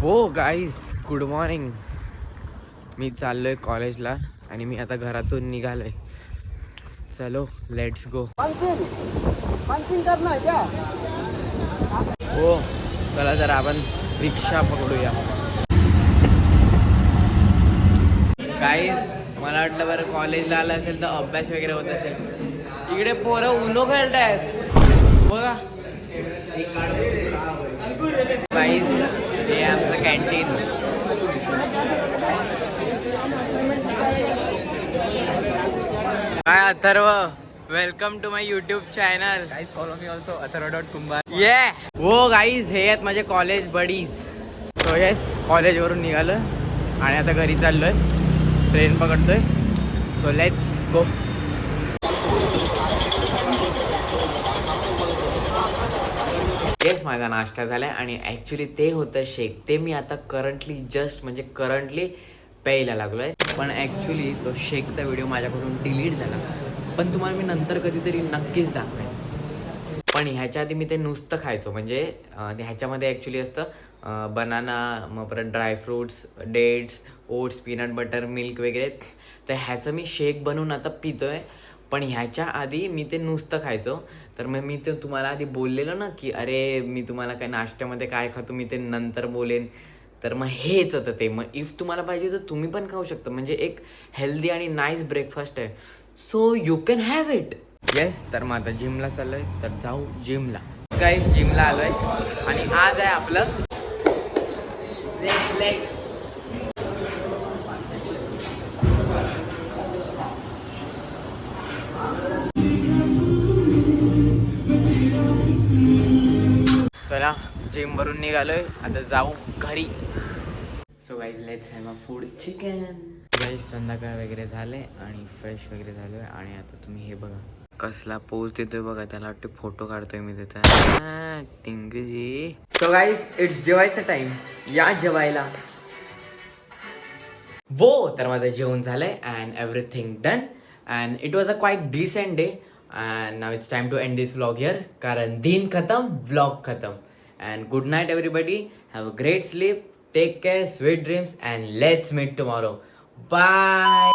वो guys good morning. मी चाललोय कॉलेजला आणि मी आता घरातून निघालोय. चलो लेट्स गो. हो चला जरा आपण रिक्षा पकडूया. गाईज मला वाटलं बरं कॉलेजला आलं असेल तर अभ्यास वगैरे होत असेल. इकडे पोरं उनो खेळतायत बघा. गाईज हे आमचं कॅन्टीन. काय Atharva, welcome to my YouTube channel. Guys follow me also अथर्व.कुंभार. ये हो गाईज हे आहेत माझे कॉलेज बडीज. सो येस कॉलेजवरून निघालो आणि आता घरी चाललोय. ट्रेन पकडतोय. So let's go. येस माझा नाश्ता झालाय आणि ॲक्च्युली ते होतं शेक. ते मी आता करंटली प्यायला लागलोय. पण ॲक्च्युली तो शेकचा व्हिडिओ माझ्याकडून डिलीट झाला. पण तुम्हाला मी नंतर कधीतरी नक्कीच दाखवेन. पण ह्याच्या आधी मी ते नुसतं खायचो. म्हणजे ह्याच्यामध्ये ॲक्च्युली असतं बनाना, मग परत dry fruits, dates, oats, peanut butter, milk वगैरे. तर ह्याचं मी शेक बनवून आता पितोय. पण ह्याच्या आधी मी ते नुसतं खायचो. तर मग मी ते तुम्हाला आधी बोललेलं ना की अरे मी तुम्हाला काय नाश्त्यामध्ये काय खातो मी ते नंतर बोलेन. तर मग हेच होतं ते. मग इफ तुम्हाला पाहिजे तर तुम्ही पण खाऊ शकता. म्हणजे एक हेल्दी आणि नाईस ब्रेकफास्ट आहे. So you can have it. Yes तर मग आता जिमला चाललोय. तर जाऊ जिमला. गाईस जिमला आलोय आणि आज आहे आपलं लेग्स. चला जिम वरून निघालोय. आता जाऊ घरी. So guys let's have a food chicken. Guys संध्याकाळ वगैरे झाले आणि फ्रेश वगैरे झालोय. आणि आता तुम्ही हे बघा कसला पोज देतोय बघा. त्याला वाटते फोटो काढतोय मी त्याचा. टिंगजी. सो गाईज इट्स जेवायचा टाइम. या जेवायला. वो तर माझं जेवण झालंय and everything done. And it was a quite decent day. And now it's time to end this vlog here. कारण दिन खतम व्लॉग खतम. And good night everybody. Have a great sleep. Take care, sweet dreams, and let's meet tomorrow. Bye.